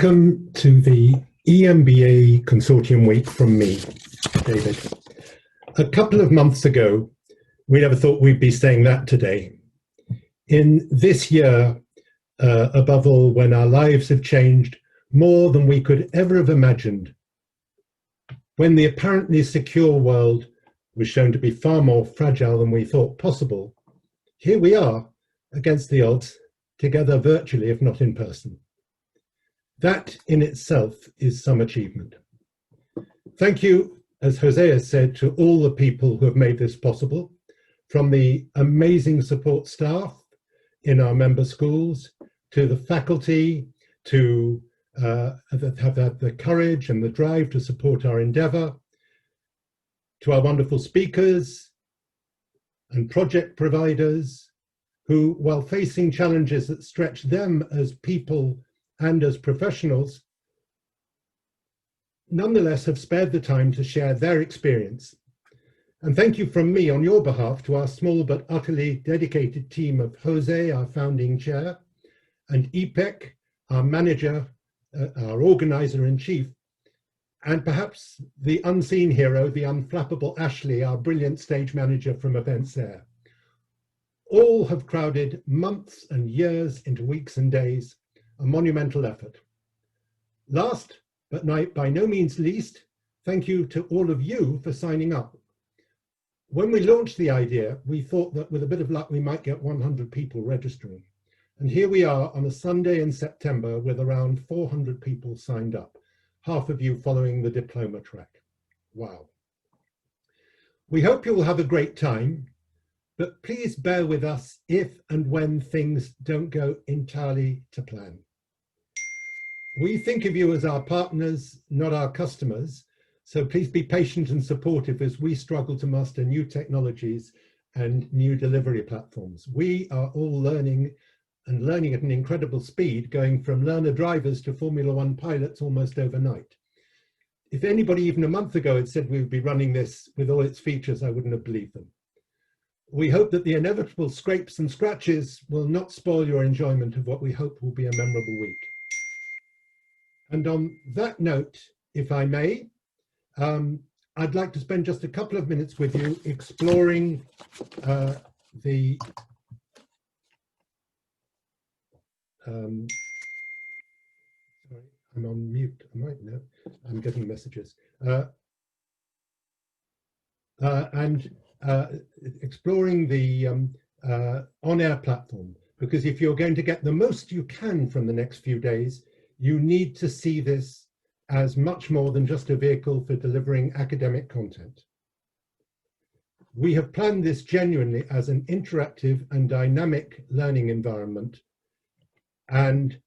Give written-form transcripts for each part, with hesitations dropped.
Welcome to the EMBA Consortium Week from me, David. A couple of months ago, we never thought we'd be saying that today. In this year, above all, when our lives have changed more than we could ever have imagined, when the apparently secure world was shown to be far more fragile than we thought possible, here we are, against the odds, together virtually, if not in person. That in itself is some achievement. Thank you, as Jose has said, to all the people who have made this possible, from the amazing support staff in our member schools, to the faculty, to that have had the courage and the drive to support our endeavor, to our wonderful speakers and project providers who, while facing challenges that stretch them as people and as professionals, nonetheless have spared the time to share their experience. And thank you from me on your behalf to our small but utterly dedicated team of Jose, our founding chair, and Ipek, our manager, our organizer in chief, and perhaps the unseen hero, the unflappable Ashley, our brilliant stage manager from Events Air. All have crowded months and years into weeks and days, a monumental effort. Last, but by no means least, thank you to all of you for signing up. When we launched the idea, we thought that with a bit of luck, we might get 100 people registering. And here we are on a Sunday in September with around 400 people signed up, half of you following the diploma track. Wow. We hope you will have a great time, but please bear with us if and when things don't go entirely to plan. We think of you as our partners, not our customers, so please be patient and supportive as we struggle to master new technologies and new delivery platforms. We are all learning and learning at an incredible speed, going from learner drivers to Formula One pilots almost overnight. If anybody even a month ago had said we would be running this with all its features, I wouldn't have believed them. We hope that the inevitable scrapes and scratches will not spoil your enjoyment of what we hope will be a memorable week. And on that note, if I may, I'd like to spend just a couple of minutes with you exploring sorry, I'm on mute. Am I? No, I'm getting messages. Exploring the OnAir platform, because if you're going to get the most you can from the next few days, you need to see this as much more than just a vehicle for delivering academic content. We have planned this genuinely as an interactive and dynamic learning environment, and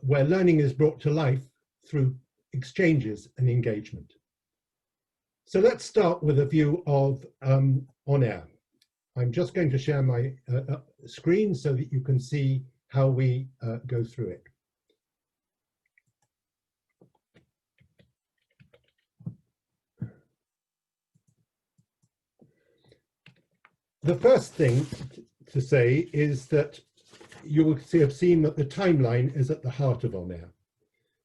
where learning is brought to life through exchanges and engagement. So let's start with a view of OnAir. I'm just going to share my screen so that you can see how we go through it. The first thing to say is that you will have seen that the timeline is at the heart of OnAir.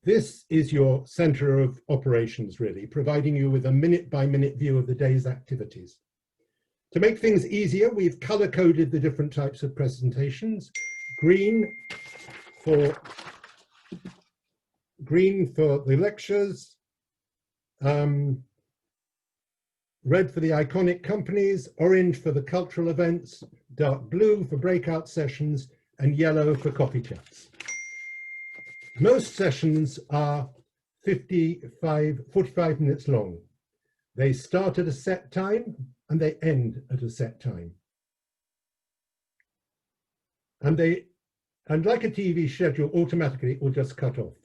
This is your center of operations, really, providing you with a minute-by-minute view of the day's activities. To make things easier, we've color-coded the different types of presentations. Green for the lectures, red for the iconic companies, orange for the cultural events, dark blue for breakout sessions, and yellow for coffee chats. Most sessions are 45 minutes long. They start at a set time and they end at a set time. And like a TV schedule, automatically it will just cut off.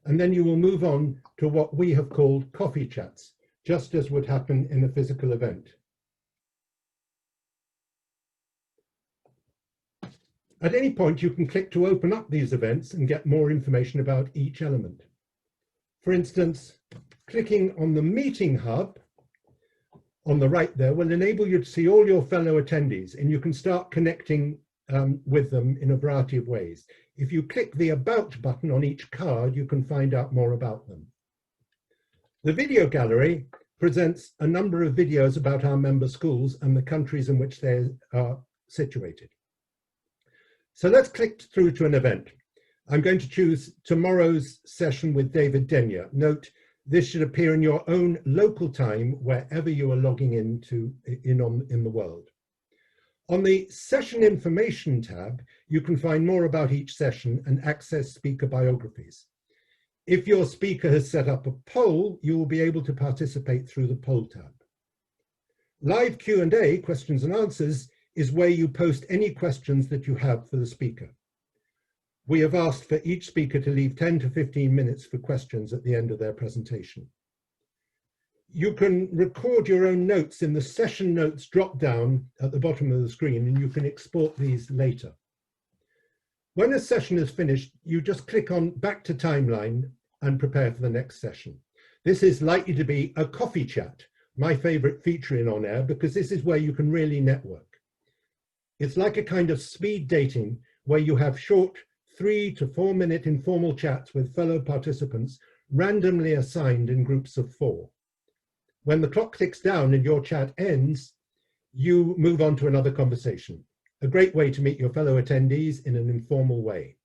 And then you will move on to what we have called coffee chats, just as would happen in a physical event. At any point, you can click to open up these events and get more information about each element. For instance, clicking on the meeting hub on the right there will enable you to see all your fellow attendees, and you can start connecting with them in a variety of ways. If you click the About button on each card, you can find out more about them. The video gallery presents a number of videos about our member schools and the countries in which they are situated. So let's click through to an event. I'm going to choose tomorrow's session with David Denyer. Note, this should appear in your own local time wherever you are logging in the world. On the Session Information tab, you can find more about each session and access speaker biographies. If your speaker has set up a poll, you will be able to participate through the poll tab. Live Q&A, questions and answers, is where you post any questions that you have for the speaker. We have asked for each speaker to leave 10 to 15 minutes for questions at the end of their presentation. You can record your own notes in the session notes drop-down at the bottom of the screen, and you can export these later. When a session is finished, you just click on Back to Timeline and prepare for the next session. This is likely to be a coffee chat, my favorite feature in OnAir, because this is where you can really network. It's like a kind of speed dating where you have short 3 to 4 minute informal chats with fellow participants randomly assigned in groups of 4. When the clock ticks down and your chat ends, you move on to another conversation. A great way to meet your fellow attendees in an informal way.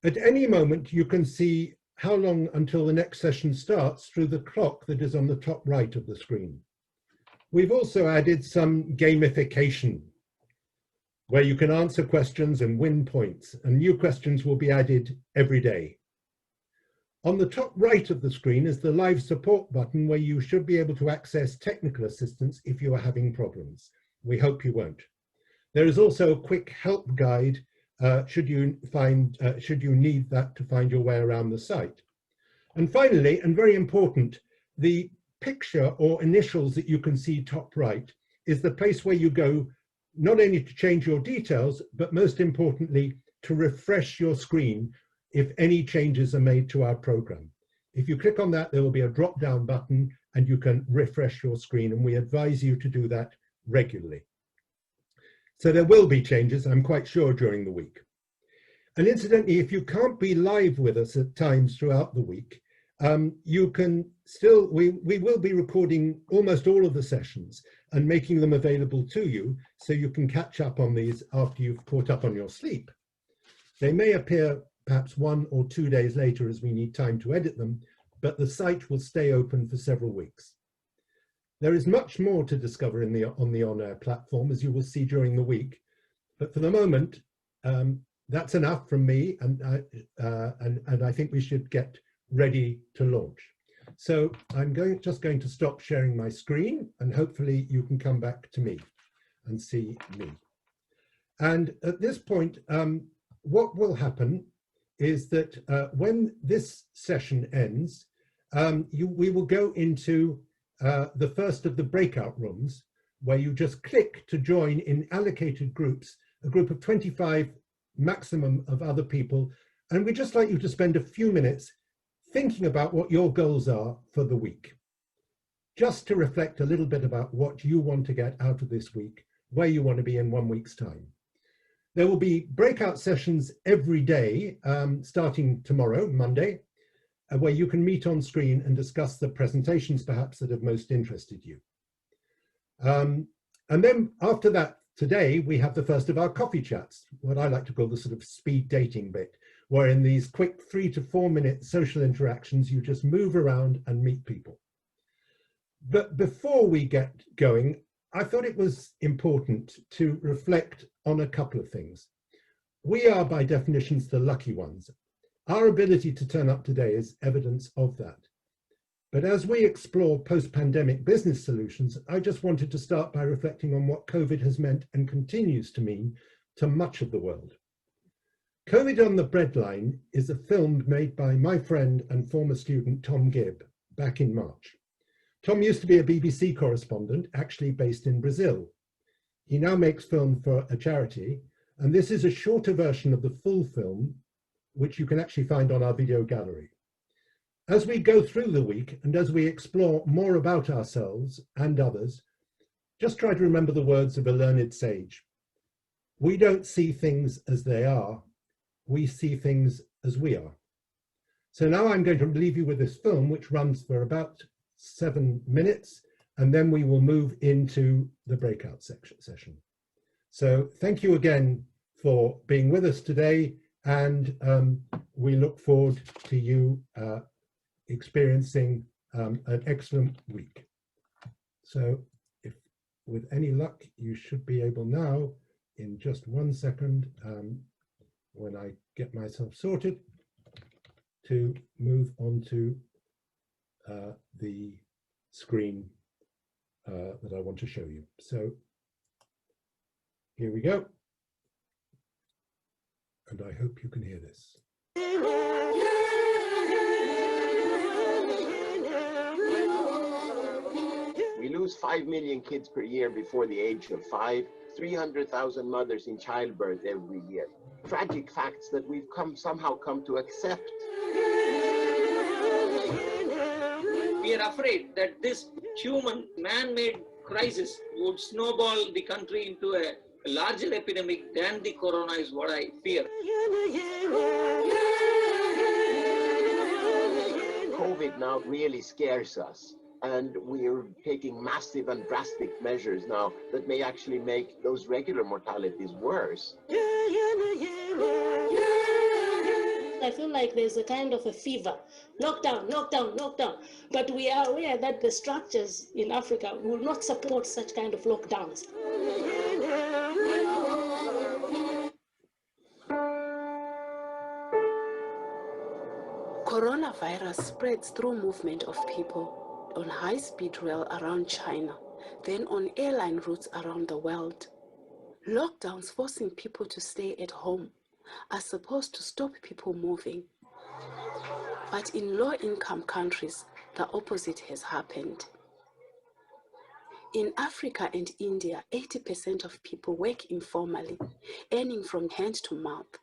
At any moment, you can see how long until the next session starts through the clock that is on the top right of the screen. We've also added some gamification, where you can answer questions and win points, and new questions will be added every day. On the top right of the screen is the live support button, where you should be able to access technical assistance if you are having problems. We hope you won't. There is also a quick help guide should you need that to find your way around the site. And finally, and very important, the picture or initials that you can see top right is the place where you go not only to change your details, but most importantly, to refresh your screen if any changes are made to our program. If you click on that, there will be a drop-down button and you can refresh your screen, and we advise you to do that regularly. So there will be changes, I'm quite sure, during the week. And incidentally, if you can't be live with us at times throughout the week, you can still, we will be recording almost all of the sessions and making them available to you so you can catch up on these after you've caught up on your sleep. They may appear perhaps 1 or 2 days later as we need time to edit them, but the site will stay open for several weeks. There is much more to discover on the OnAir platform, as you will see during the week, but for the moment, that's enough from me, and I think we should get ready to launch. So I'm just going to stop sharing my screen, and hopefully you can come back to me and see me. And at this point, what will happen is that when this session ends, we will go into the first of the breakout rooms, where you just click to join in allocated groups, a group of 25 maximum of other people. And we'd just like you to spend a few minutes thinking about what your goals are for the week, just to reflect a little bit about what you want to get out of this week, where you want to be in 1 week's time. There will be breakout sessions every day, starting tomorrow, Monday, where you can meet on screen and discuss the presentations perhaps that have most interested you. And then after that, today, we have the first of our coffee chats, what I like to call the sort of speed dating bit, where in these quick 3 to 4 minute social interactions, you just move around and meet people. But before we get going, I thought it was important to reflect on a couple of things. We are, by definition, the lucky ones. Our ability to turn up today is evidence of that. But as we explore post-pandemic business solutions, I just wanted to start by reflecting on what COVID has meant and continues to mean to much of the world. COVID on the Breadline is a film made by my friend and former student Tom Gibb back in March. Tom used to be a BBC correspondent, actually based in Brazil. He now makes film for a charity, and this is a shorter version of the full film, which you can actually find on our video gallery. As we go through the week and as we explore more about ourselves and others, just try to remember the words of a learned sage. We don't see things as they are, we see things as we are. So now I'm going to leave you with this film, which runs for about 7 minutes, and then we will move into the breakout session. So thank you again for being with us today, and we look forward to you experiencing an excellent week. So if with any luck, you should be able now, in just 1 second, when I get myself sorted, to move on to the screen that I want to show you. So here we go. And I hope you can hear this. We lose 5 million kids per year before the age of 5, 300,000 mothers in childbirth every year. Tragic facts that we've somehow come to accept. We are afraid that this human man-made crisis would snowball the country into a larger epidemic than the corona is what I fear. COVID now really scares us, and we're taking massive and drastic measures now that may actually make those regular mortalities worse. I feel like there's a kind of a fever, lockdown, lockdown, lockdown. But we are aware that the structures in Africa will not support such kind of lockdowns. Coronavirus spreads through movement of people on high-speed rail around China, then on airline routes around the world. Lockdowns forcing people to stay at home are supposed to stop people moving. But in low-income countries, the opposite has happened. In Africa and India, 80% of people work informally, earning from hand to mouth.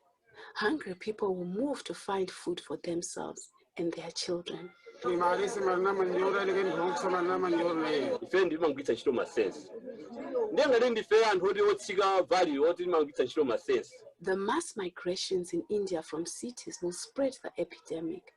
Hungry people will move to find food for themselves and their children. The mass migrations in India from cities will spread the epidemic.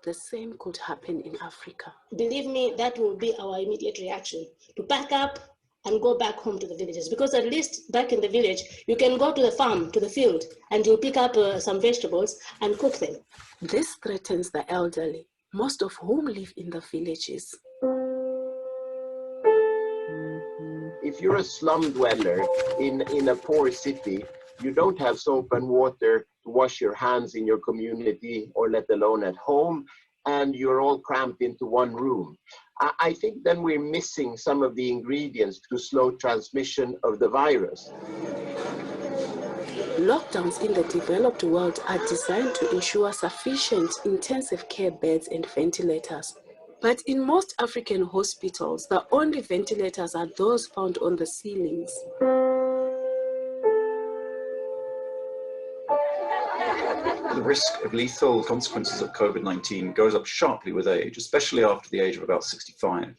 The same could happen in Africa. Believe me, that will be our immediate reaction, to pack up and go back home to the villages. Because at least back in the village, you can go to the farm, to the field, and you'll pick up some vegetables and cook them. This threatens the elderly, most of whom live in the villages. If you're a slum dweller in a poor city, you don't have soap and water to wash your hands in your community, or let alone at home, and you're all cramped into one room. I think then we're missing some of the ingredients to slow transmission of the virus. Lockdowns in the developed world are designed to ensure sufficient intensive care beds and ventilators. But in most African hospitals, the only ventilators are those found on the ceilings. The risk of lethal consequences of COVID-19 goes up sharply with age, especially after the age of about 65.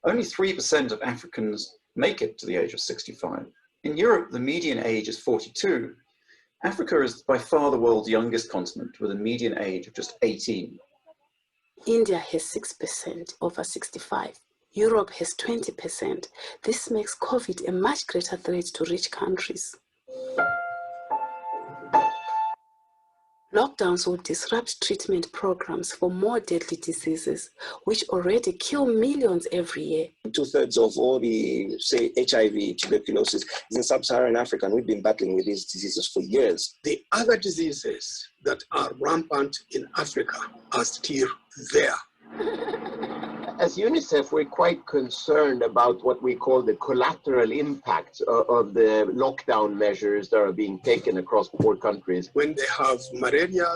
Only 3% of Africans make it to the age of 65. In Europe, the median age is 42. Africa is by far the world's youngest continent, with a median age of just 18. India has 6% over 65. Europe has 20%. This makes COVID a much greater threat to rich countries. Lockdowns will disrupt treatment programs for more deadly diseases, which already kill millions every year. 2/3 of all the, say, HIV, tuberculosis is in sub-Saharan Africa, and we've been battling with these diseases for years. The other diseases that are rampant in Africa are still there. As UNICEF, we're quite concerned about what we call the collateral impacts of the lockdown measures that are being taken across poor countries. When they have malaria,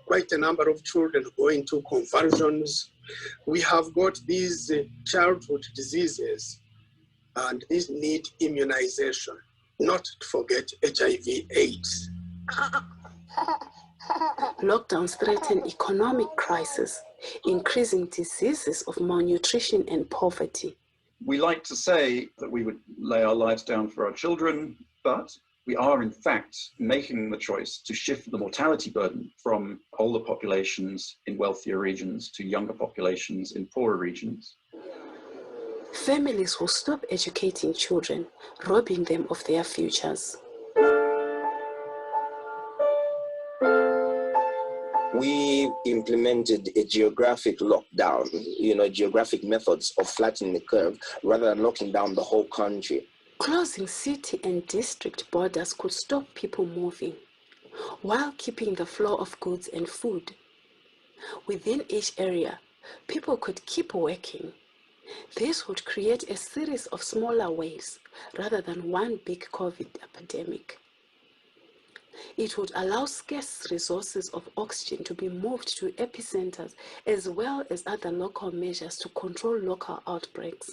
quite a number of children go into convulsions. We have got these childhood diseases, and these need immunization, not to forget HIV/AIDS. Lockdowns threaten economic crisis, increasing diseases of malnutrition and poverty. We like to say that we would lay our lives down for our children, but we are in fact making the choice to shift the mortality burden from older populations in wealthier regions to younger populations in poorer regions. Families will stop educating children, robbing them of their futures. We implemented a geographic lockdown, geographic methods of flattening the curve rather than locking down the whole country. Closing city and district borders could stop people moving, while keeping the flow of goods and food. Within each area, people could keep working. This would create a series of smaller waves rather than one big COVID epidemic. It would allow scarce resources of oxygen to be moved to epicenters, as well as other local measures to control local outbreaks.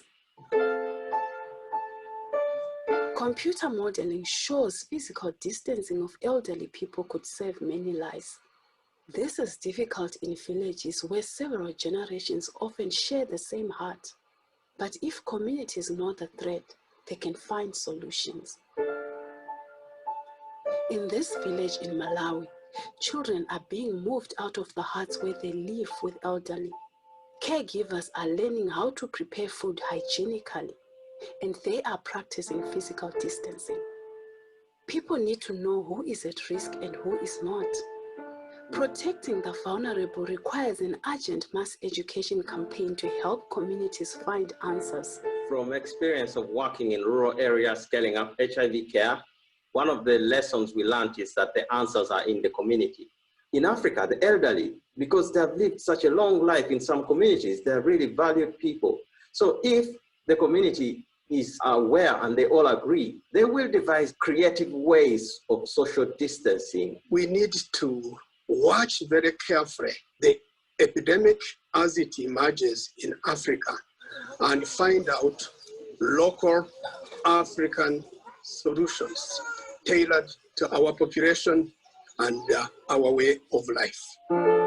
Computer modeling shows physical distancing of elderly people could save many lives. This is difficult in villages where several generations often share the same heart. But if communities know the threat, they can find solutions. In this village in Malawi, children are being moved out of the huts where they live with elderly. Caregivers are learning how to prepare food hygienically, and they are practicing physical distancing. People need to know who is at risk and who is not. Protecting the vulnerable requires an urgent mass education campaign to help communities find answers. From experience of working in rural areas scaling up HIV care, one of the lessons we learned is that the answers are in the community. In Africa, the elderly, because they have lived such a long life in some communities, they are really valued people. So if the community is aware and they all agree, they will devise creative ways of social distancing. We need to watch very carefully the epidemic as it emerges in Africa and find out local African solutions tailored to our population and our way of life.